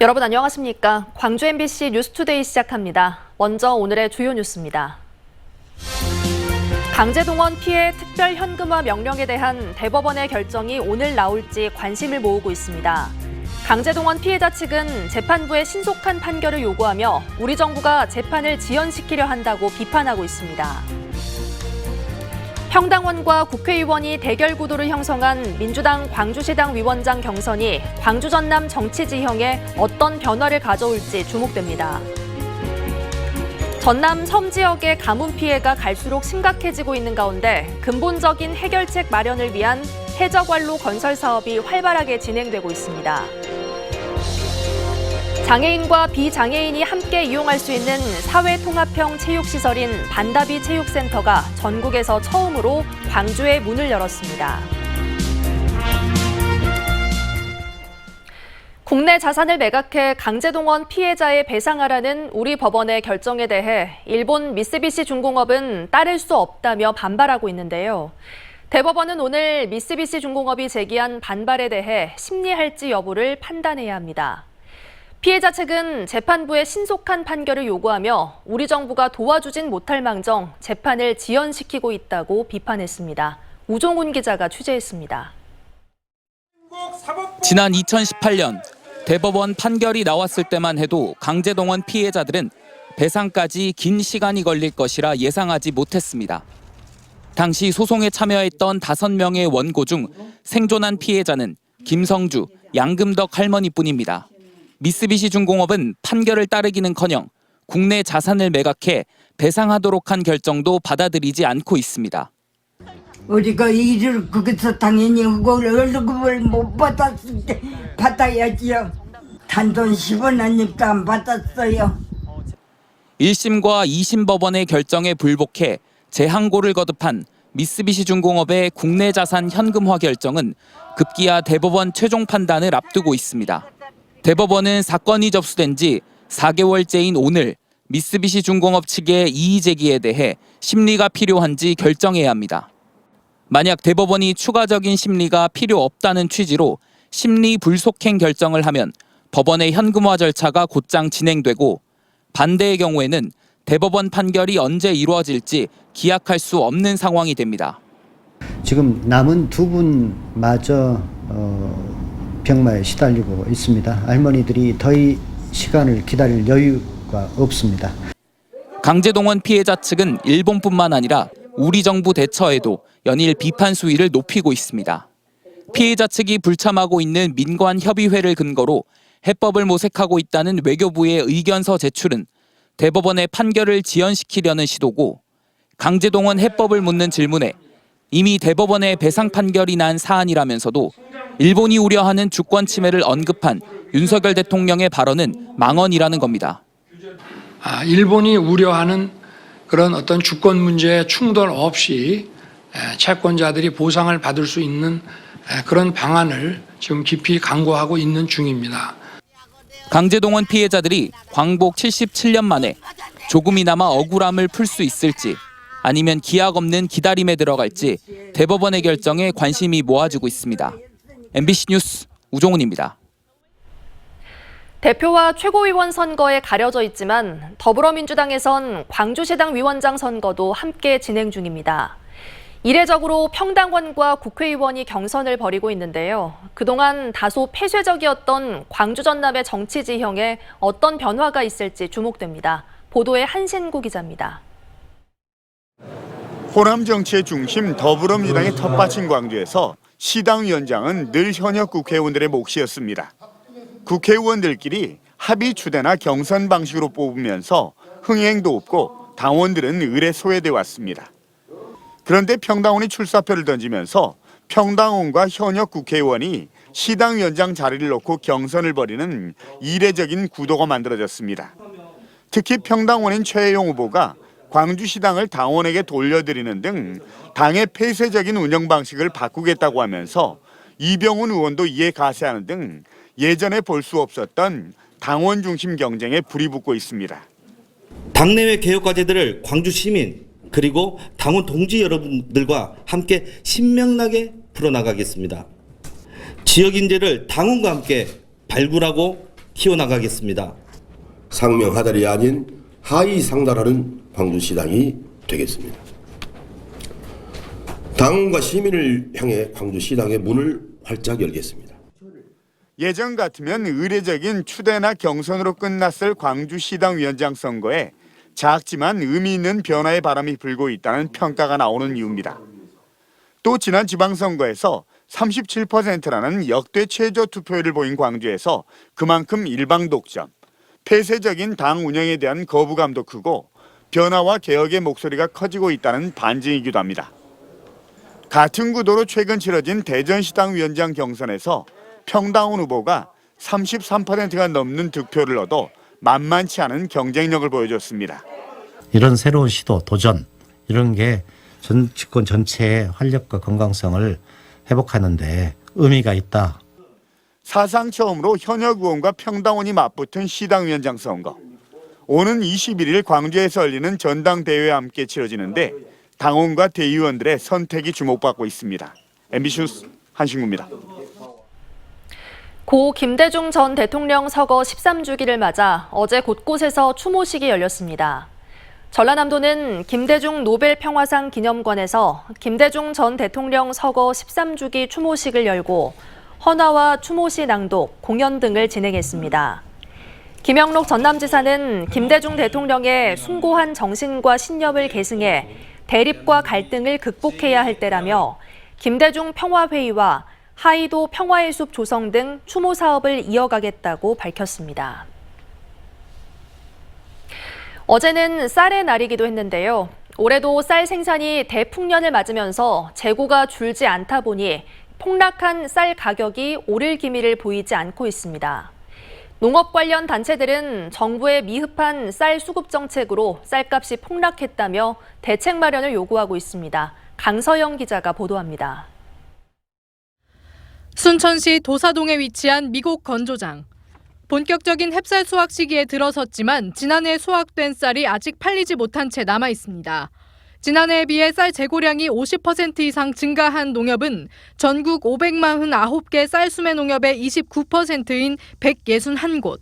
여러분 안녕하십니까? 광주 MBC 뉴스투데이 시작합니다. 먼저 오늘의 주요 뉴스입니다. 강제동원 피해 특별 현금화 명령에 대한 대법원의 결정이 오늘 나올지 관심을 모으고 있습니다. 강제동원 피해자 측은 재판부의 신속한 판결을 요구하며 우리 정부가 재판을 지연시키려 한다고 비판하고 있습니다. 평당원과 국회의원이 대결 구도를 형성한 민주당 광주시당 위원장 경선이 광주 전남 정치 지형에 어떤 변화를 가져올지 주목됩니다. 전남 섬 지역의 가뭄 피해가 갈수록 심각해지고 있는 가운데 근본적인 해결책 마련을 위한 해저관로 건설 사업이 활발하게 진행되고 있습니다. 장애인과 비장애인이 함께 이용할 수 있는 사회통합형 체육시설인 반다비 체육센터가 전국에서 처음으로 광주에 문을 열었습니다. 국내 자산을 매각해 강제동원 피해자에 배상하라는 우리 법원의 결정에 대해 일본 미쓰비시 중공업은 따를 수 없다며 반발하고 있는데요. 대법원은 오늘 미쓰비시 중공업이 제기한 반발에 대해 심리할지 여부를 판단해야 합니다. 피해자 측은 재판부의 신속한 판결을 요구하며 우리 정부가 도와주진 못할 망정 재판을 지연시키고 있다고 비판했습니다. 우종훈 기자가 취재했습니다. 지난 2018년 대법원 판결이 나왔을 때만 해도 강제동원 피해자들은 배상까지 긴 시간이 걸릴 것이라 예상하지 못했습니다. 당시 소송에 참여했던 5명의 원고 중 생존한 피해자는 김성주, 양금덕 할머니뿐입니다. 미쓰비시 중공업은 판결을 따르기는커녕 국내 자산을 매각해 배상하도록 한 결정도 받아들이지 않고 있습니다. 우리가 일을 거기서 당연히 월급을 못 받았을 때 받아야지요. 단돈 10원 하니까 안 받았어요. 1심과 2심 법원의 결정에 불복해 재항고를 거듭한 미쓰비시 중공업의 국내 자산 현금화 결정은 급기야 대법원 최종 판단을 앞두고 있습니다. 대법원은 사건이 접수된 지 4개월째인 오늘 미쓰비시 중공업 측의 이의 제기에 대해 심리가 필요한지 결정해야 합니다. 만약 대법원이 추가적인 심리가 필요 없다는 취지로 심리 불속행 결정을 하면 법원의 현금화 절차가 곧장 진행되고 반대의 경우에는 대법원 판결이 언제 이루어질지 기약할 수 없는 상황이 됩니다. 지금 남은 2분마저 병마에 시달리고 있습니다. 할머니들이 더 시간을 기다릴 여유가 없습니다. 강제동원 피해자 측은 일본뿐만 아니라 우리 정부 대처에도 연일 비판 수위를 높이고 있습니다. 피해자 측이 불참하고 있는 민관협의회를 근거로 해법을 모색하고 있다는 외교부의 의견서 제출은 대법원의 판결을 지연시키려는 시도고, 강제동원 해법을 묻는 질문에 이미 대법원의 배상 판결이 난 사안이라면서도 일본이 우려하는 주권 침해를 언급한 윤석열 대통령의 발언은 망언이라는 겁니다. 일본이 우려하는 그런 어떤 주권 문제에 충돌 없이 채권자들이 보상을 받을 수 있는 그런 방안을 지금 깊이 강구하고 있는 중입니다. 강제동원 피해자들이 광복 77년 만에 조금이나마 억울함을 풀 수 있을지 아니면 기약 없는 기다림에 들어갈지 대법원의 결정에 관심이 모아지고 있습니다. MBC 뉴스 우종훈입니다. 대표와 최고위원 선거에 가려져 있지만 더불어민주당에선 광주시당 위원장 선거도 함께 진행 중입니다. 이례적으로 평당원과 국회의원이 경선을 벌이고 있는데요. 그동안 다소 폐쇄적이었던 광주 전남의 정치 지형에 어떤 변화가 있을지 주목됩니다. 보도에 한신구 기자입니다. 호남 정치의 중심 더불어민주당의 텃밭인 광주에서 시당위원장은 늘 현역 국회의원들의 몫이었습니다. 국회의원들끼리 합의 추대나 경선 방식으로 뽑으면서 흥행도 없고 당원들은 을에 소외돼 왔습니다. 그런데 평당원이 출사표를 던지면서 평당원과 현역 국회의원이 시당위원장 자리를 놓고 경선을 벌이는 이례적인 구도가 만들어졌습니다. 특히 평당원인 최혜용 후보가 광주시당을 당원에게 돌려드리는 등 당의 폐쇄적인 운영 방식을 바꾸겠다고 하면서 이병훈 의원도 이에 가세하는 등 예전에 볼 수 없었던 당원 중심 경쟁에 불이 붙고 있습니다. 당내외 개혁 과제들을 광주 시민 그리고 당원 동지 여러분들과 함께 신명나게 풀어나가겠습니다. 지역 인재를 당원과 함께 발굴하고 키워나가겠습니다. 상명하달이 아닌 하위 상달하는 광주시당이 되겠습니다. 당원과 시민을 향해 광주시당의 문을 활짝 열겠습니다. 예전 같으면 의례적인 추대나 경선으로 끝났을 광주시당위원장 선거에 작지만 의미 있는 변화의 바람이 불고 있다는 평가가 나오는 이유입니다. 또 지난 지방선거에서 37%라는 역대 최저 투표율을 보인 광주에서 그만큼 일방 독점, 폐쇄적인 당 운영에 대한 거부감도 크고 변화와 개혁의 목소리가 커지고 있다는 반증이기도 합니다. 같은 구도로 최근 치러진 대전시당위원장 경선에서 평당원 후보가 33%가 넘는 득표를 얻어 만만치 않은 경쟁력을 보여줬습니다. 이런 새로운 시도, 도전 이런 게 정치권 전체의 활력과 건강성을 회복하는 데 의미가 있다. 사상 처음으로 현역 의원과 평당원이 맞붙은 시당위원장 선거. 오는 21일 광주에서 열리는 전당대회와 함께 치러지는데 당원과 대의원들의 선택이 주목받고 있습니다. MBC 뉴스 한신구입니다. 고 김대중 전 대통령 서거 13주기를 맞아 어제 곳곳에서 추모식이 열렸습니다. 전라남도는 김대중 노벨 평화상 기념관에서 김대중 전 대통령 서거 13주기 추모식을 열고 헌화와 추모시 낭독, 공연 등을 진행했습니다. 김영록 전남지사는 김대중 대통령의 숭고한 정신과 신념을 계승해 대립과 갈등을 극복해야 할 때라며 김대중 평화회의와 하이도 평화의 숲 조성 등 추모 사업을 이어가겠다고 밝혔습니다. 어제는 쌀의 날이기도 했는데요. 올해도 쌀 생산이 대풍년을 맞으면서 재고가 줄지 않다 보니 폭락한 쌀 가격이 오를 기미를 보이지 않고 있습니다. 농업 관련 단체들은 정부의 미흡한 쌀 수급 정책으로 쌀값이 폭락했다며 대책 마련을 요구하고 있습니다. 강서영 기자가 보도합니다. 순천시 도사동에 위치한 미곡 건조장. 본격적인 햅쌀 수확 시기에 들어섰지만 지난해 수확된 쌀이 아직 팔리지 못한 채 남아 있습니다. 지난해에 비해 쌀 재고량이 50% 이상 증가한 농협은 전국 549개 쌀 수매 농협의 29%인 161곳.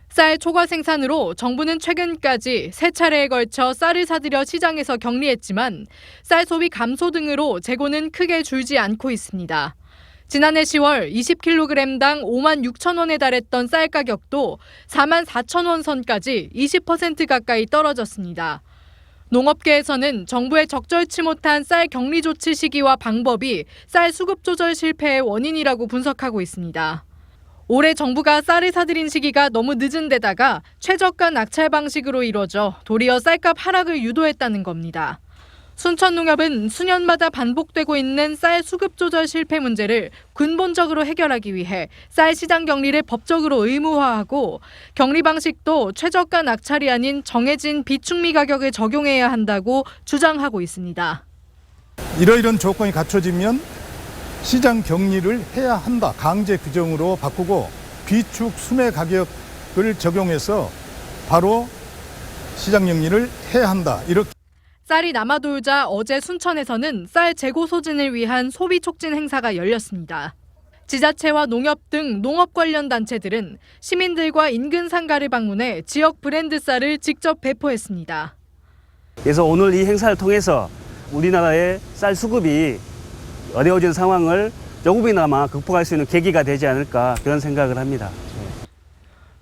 쌀 초과 생산으로 정부는 최근까지 3차례에 걸쳐 쌀을 사들여 시장에서 격리했지만 쌀 소비 감소 등으로 재고는 크게 줄지 않고 있습니다. 지난해 10월 20kg당 5만 6천 원에 달했던 쌀 가격도 4만 4천 원 선까지 20% 가까이 떨어졌습니다. 농업계에서는 정부의 적절치 못한 쌀 격리 조치 시기와 방법이 쌀 수급 조절 실패의 원인이라고 분석하고 있습니다. 올해 정부가 쌀을 사들인 시기가 너무 늦은 데다가 최저가 낙찰 방식으로 이뤄져 도리어 쌀값 하락을 유도했다는 겁니다. 순천농협은 수년마다 반복되고 있는 쌀 수급 조절 실패 문제를 근본적으로 해결하기 위해 쌀 시장 격리를 법적으로 의무화하고 격리 방식도 최저가 낙찰이 아닌 정해진 비축미 가격을 적용해야 한다고 주장하고 있습니다. 이러이런 조건이 갖춰지면 시장 격리를 해야 한다. 강제 규정으로 바꾸고 비축 수매 가격을 적용해서 바로 시장 격리를 해야 한다. 이렇게 쌀이 남아돌자 어제 순천에서는 쌀 재고 소진을 위한 소비 촉진 행사가 열렸습니다. 지자체와 농협 등 농업 관련 단체들은 시민들과 인근 상가를 방문해 지역 브랜드 쌀을 직접 배포했습니다. 그래서 오늘 이 행사를 통해서 우리나라의 쌀 수급이 어려워진 상황을 조금이나마 극복할 수 있는 계기가 되지 않을까 그런 생각을 합니다.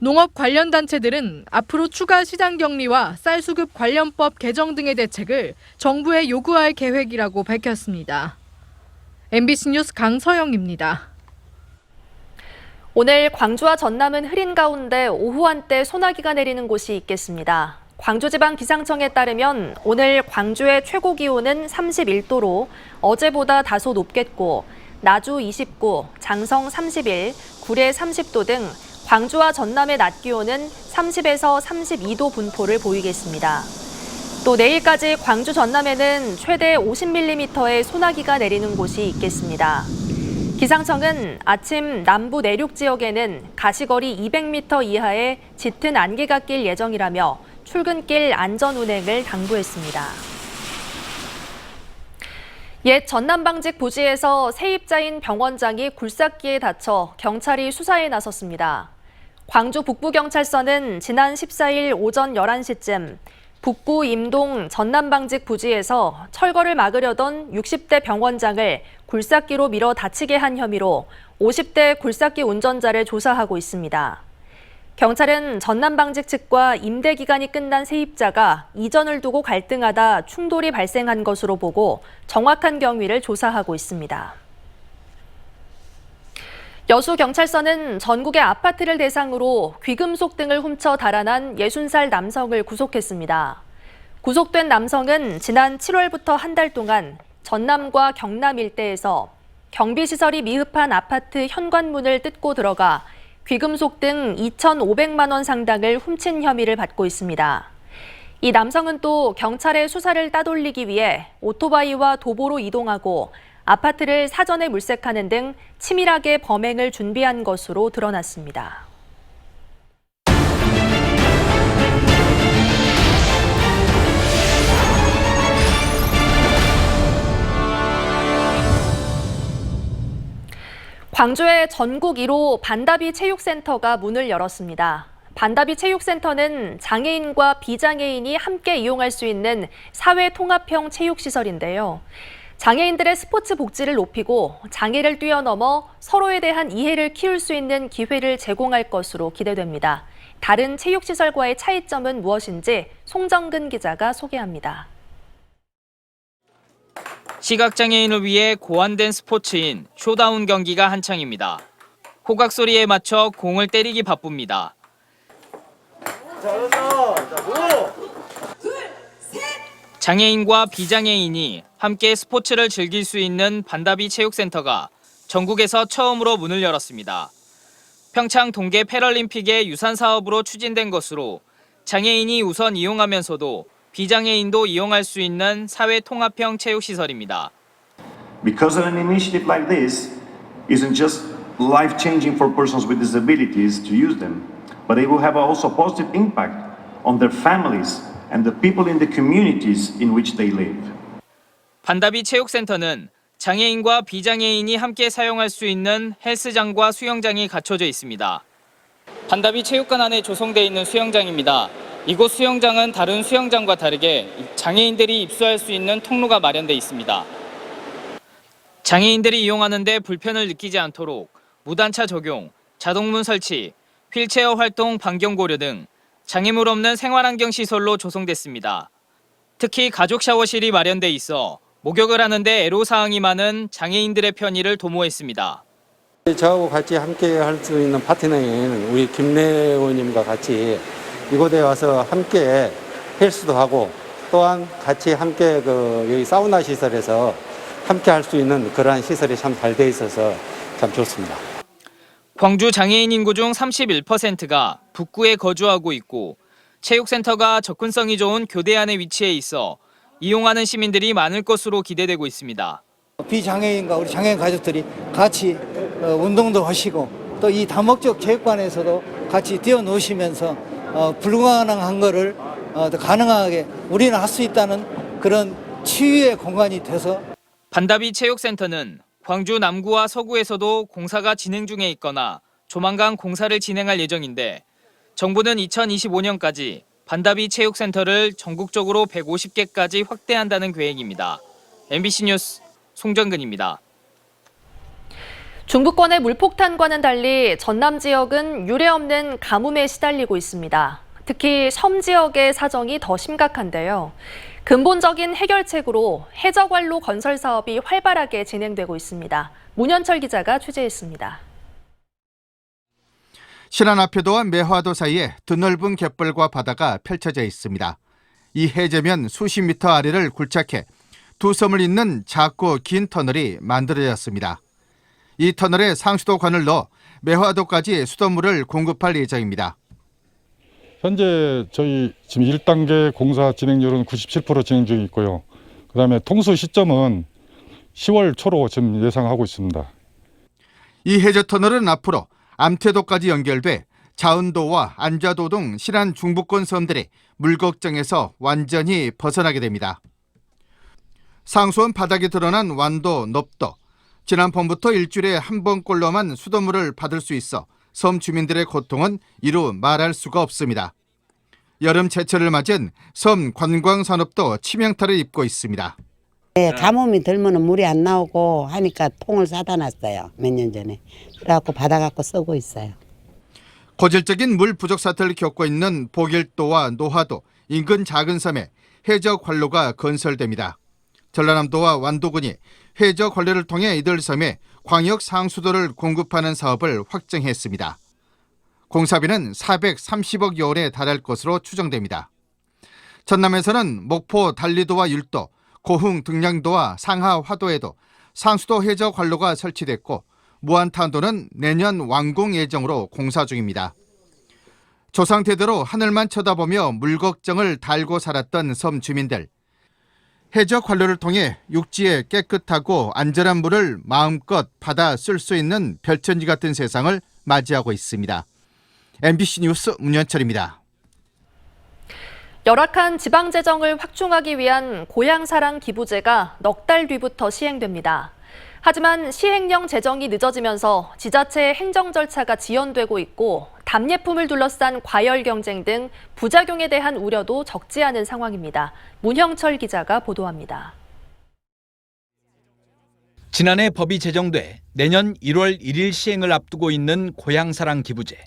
농업 관련 단체들은 앞으로 추가 시장 격리와 쌀 수급 관련법 개정 등의 대책을 정부에 요구할 계획이라고 밝혔습니다. MBC 뉴스 강서영입니다. 오늘 광주와 전남은 흐린 가운데 오후 한때 소나기가 내리는 곳이 있겠습니다. 광주지방기상청에 따르면 오늘 광주의 최고 기온은 31도로 어제보다 다소 높겠고 나주 29, 장성 31, 구례 30도 등 광주와 전남의 낮 기온은 30에서 32도 분포를 보이겠습니다. 또 내일까지 광주 전남에는 최대 50mm의 소나기가 내리는 곳이 있겠습니다. 기상청은 아침 남부 내륙 지역에는 가시거리 200m 이하의 짙은 안개가 낄 예정이라며 출근길 안전 운행을 당부했습니다. 옛 전남방직 부지에서 세입자인 병원장이 굴삭기에 다쳐 경찰이 수사에 나섰습니다. 광주 북부경찰서는 지난 14일 오전 11시쯤 북부 임동 전남방직 부지에서 철거를 막으려던 60대 병원장을 굴삭기로 밀어 다치게 한 혐의로 50대 굴삭기 운전자를 조사하고 있습니다. 경찰은 전남방직 측과 임대 기간이 끝난 세입자가 이전을 두고 갈등하다 충돌이 발생한 것으로 보고 정확한 경위를 조사하고 있습니다. 여수경찰서는 전국의 아파트를 대상으로 귀금속 등을 훔쳐 달아난 60살 남성을 구속했습니다. 구속된 남성은 지난 7월부터 한 달 동안 전남과 경남 일대에서 경비시설이 미흡한 아파트 현관문을 뜯고 들어가 귀금속 등 2,500만 원 상당을 훔친 혐의를 받고 있습니다. 이 남성은 또 경찰의 수사를 따돌리기 위해 오토바이와 도보로 이동하고 아파트를 사전에 물색하는 등 치밀하게 범행을 준비한 것으로 드러났습니다. 광주의 전국 1호 반다비 체육센터가 문을 열었습니다. 반다비 체육센터는 장애인과 비장애인이 함께 이용할 수 있는 사회통합형 체육시설인데요. 장애인들의 스포츠 복지를 높이고 장애를 뛰어넘어 서로에 대한 이해를 키울 수 있는 기회를 제공할 것으로 기대됩니다. 다른 체육시설과의 차이점은 무엇인지 송정근 기자가 소개합니다. 시각장애인을 위해 고안된 스포츠인 쇼다운 경기가 한창입니다. 호각 소리에 맞춰 공을 때리기 바쁩니다. 장애인과 비장애인이 함께 스포츠를 즐길 수 있는 반다비 체육센터가 전국에서 처음으로 문을 열었습니다. 평창 동계 패럴림픽의 유산 사업으로 추진된 것으로 장애인이 우선 이용하면서도 비장애인도 이용할 수 있는 사회 통합형 체육 시설입니다. Because an initiative like this isn't just life-changing for persons with disabilities to use them, but it will have also a positive impact on their families and the people in the communities in which they live. 반다비 체육센터는 장애인과 비장애인이 함께 사용할 수 있는 헬스장과 수영장이 갖춰져 있습니다. 반다비 체육관 안에 조성되어 있는 수영장입니다. 이곳 수영장은 다른 수영장과 다르게 장애인들이 입수할 수 있는 통로가 마련돼 있습니다. 장애인들이 이용하는 데 불편을 느끼지 않도록 무단차 적용, 자동문 설치, 휠체어 활동 반경 고려 등 장애물 없는 생활환경 시설로 조성됐습니다. 특히 가족 샤워실이 마련돼 있어 목욕을 하는데 애로사항이 많은 장애인들의 편의를 도모했습니다. 저하고 같이 함께 할 수 있는 파트너인 우리 김래 의원님과 같이 이곳에 와서 함께 헬스도 하고 또한 같이 함께 여기 사우나 시설에서 함께 할 수 있는 그러한 시설이 참 잘 돼 있어서 참 좋습니다. 광주 장애인 인구 중 31%가 북구에 거주하고 있고 체육센터가 접근성이 좋은 교대 안에 위치해 있어 이용하는 시민들이 많을 것으로 기대되고 있습니다. 비장애인과 우리 장애인 가족들이 같이 운동도 하시고 또 이 다목적 체육관에서도 같이 뛰어노시면서 불가능한 거를 가능하게 우리는 할 수 있다는 그런 치유의 공간이 돼서 반다비 체육센터는 광주 남구와 서구에서도 공사가 진행 중에 있거나 조만간 공사를 진행할 예정인데 정부는 2025년까지 반다비 체육센터를 전국적으로 150개까지 확대한다는 계획입니다. MBC 뉴스 송정근입니다. 중부권의 물폭탄과는 달리 전남 지역은 유례없는 가뭄에 시달리고 있습니다. 특히 섬 지역의 사정이 더 심각한데요. 근본적인 해결책으로 해저관로 건설 사업이 활발하게 진행되고 있습니다. 문현철 기자가 취재했습니다. 신안앞표도와 매화도 사이에 드넓은 갯벌과 바다가 펼쳐져 있습니다. 이 해저면 수십 미터 아래를 굴착해 두 섬을 잇는 작고 긴 터널이 만들어졌습니다. 이 터널에 상수도관을 넣어 매화도까지 수돗물을 공급할 예정입니다. 현재 저희 지금 1단계 공사 진행률은 97% 진행 중에 있고요. 그다음에 통수 시점은 10월 초로 지금 예상하고 있습니다. 이 해저 터널은 앞으로 암태도까지 연결돼 자운도와 안좌도 등 신안 중부권 섬들이 물 걱정에서 완전히 벗어나게 됩니다. 상수원 바닥에 드러난 완도, 넙도. 지난 봄부터 일주일에 한 번꼴로만 수돗물을 받을 수 있어 섬 주민들의 고통은 이루 말할 수가 없습니다. 여름 제철을 맞은 섬 관광 산업도 치명타를 입고 있습니다. 네, 가뭄이 들면 물이 안 나오고 하니까 통을 사다 놨어요. 몇 년 전에. 그래갖고 받아갖고 쓰고 있어요. 고질적인 물 부족 사태를 겪고 있는 보길도와 노하도, 인근 작은 섬에 해적 관로가 건설됩니다. 전라남도와 완도군이 해적 관로를 통해 이들 섬에 광역 상수도를 공급하는 사업을 확정했습니다. 공사비는 430억여 원에 달할 것으로 추정됩니다. 전남에서는 목포 달리도와 율도, 고흥 등량도와 상하 화도에도 상수도 해저 관로가 설치됐고 무안탄도는 내년 완공 예정으로 공사 중입니다. 조상대대로 하늘만 쳐다보며 물 걱정을 달고 살았던 섬 주민들. 해저 관로를 통해 육지의 깨끗하고 안전한 물을 마음껏 받아 쓸 수 있는 별천지 같은 세상을 맞이하고 있습니다. MBC 뉴스 문현철입니다. 열악한 지방 재정을 확충하기 위한 고향사랑 기부제가 넉 달 뒤부터 시행됩니다. 하지만 시행령 제정이 늦어지면서 지자체의 행정 절차가 지연되고 있고 답례품을 둘러싼 과열 경쟁 등 부작용에 대한 우려도 적지 않은 상황입니다. 문형철 기자가 보도합니다. 지난해 법이 제정돼 내년 1월 1일 시행을 앞두고 있는 고향사랑 기부제.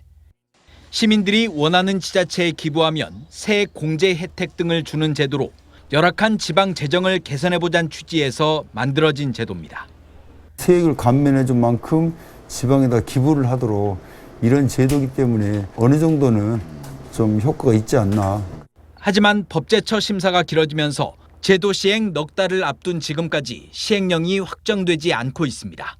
시민들이 원하는 지자체에 기부하면 새 공제 혜택 등을 주는 제도로 열악한 지방 재정을 개선해보자는 취지에서 만들어진 제도입니다. 세액을 감면해준 만큼 지방에다 기부를 하도록 이런 제도이기 때문에 어느 정도는 좀 효과가 있지 않나. 하지만 법제처 심사가 길어지면서 제도 시행 넉 달을 앞둔 지금까지 시행령이 확정되지 않고 있습니다.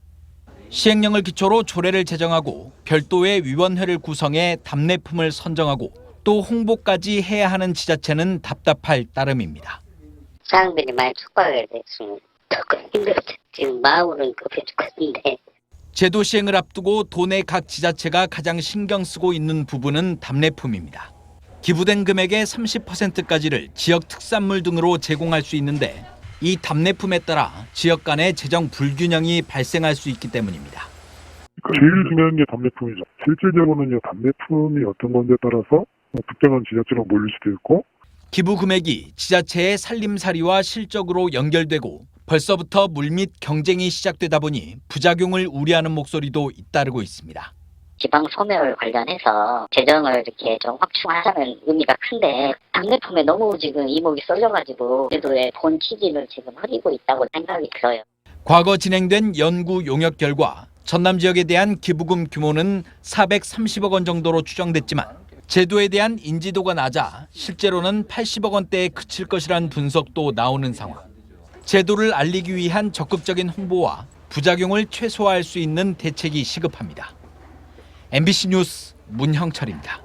시행령을 기초로 조례를 제정하고 별도의 위원회를 구성해 답례품을 선정하고 또 홍보까지 해야 하는 지자체는 답답할 따름입니다. 사람들이 많이 촉박하게 됐으면 더 힘들었죠. 지금 마음으로는 급해 죽겠는데. 제도 시행을 앞두고 도내 각 지자체가 가장 신경 쓰고 있는 부분은 답례품입니다. 기부된 금액의 30%까지를 지역 특산물 등으로 제공할 수 있는데 이 답례품에 따라 지역 간의 재정 불균형이 발생할 수 있기 때문입니다. 제일 중요한 게 답례품이죠. 실질적으로는요, 답례품이 어떤 건지에 따라서 특정한 지자체로 몰릴 수도 있고 기부 금액이 지자체의 살림살이와 실적으로 연결되고 벌써부터 물밑 경쟁이 시작되다 보니 부작용을 우려하는 목소리도 잇따르고 있습니다. 지방 소멸 관련해서 재정을 이렇게 좀 확충하자는 의미가 큰데 답례품에 너무 지금 이목이 쏠려가지고 제도의 본 취지를 지금 흐리고 있다고 생각이 들어요. 과거 진행된 연구 용역 결과 전남 지역에 대한 기부금 규모는 430억 원 정도로 추정됐지만 제도에 대한 인지도가 낮아 실제로는 80억 원대에 그칠 것이란 분석도 나오는 상황. 제도를 알리기 위한 적극적인 홍보와 부작용을 최소화할 수 있는 대책이 시급합니다. MBC 뉴스 문형철입니다.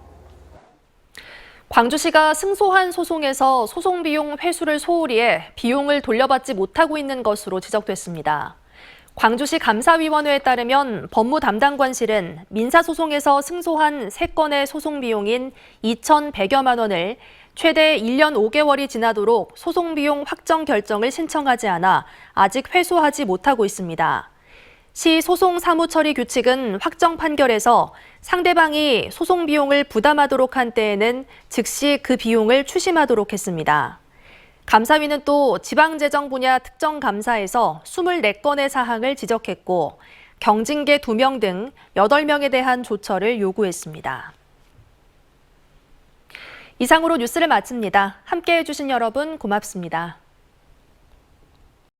광주시가 승소한 소송에서 소송 비용 회수를 소홀히 해 비용을 돌려받지 못하고 있는 것으로 지적됐습니다. 광주시 감사위원회에 따르면 법무담당관실은 민사소송에서 승소한 3건의 소송 비용인 2,100여만 원을 최대 1년 5개월이 지나도록 소송 비용 확정 결정을 신청하지 않아 아직 회수하지 못하고 있습니다. 시 소송사무처리 규칙은 확정 판결에서 상대방이 소송 비용을 부담하도록 한 때에는 즉시 그 비용을 추심하도록 했습니다. 감사위는 또 지방재정 분야 특정감사에서 24건의 사항을 지적했고 경징계 2명 등 8명에 대한 조처를 요구했습니다. 이상으로 뉴스를 마칩니다. 함께해 주신 여러분 고맙습니다.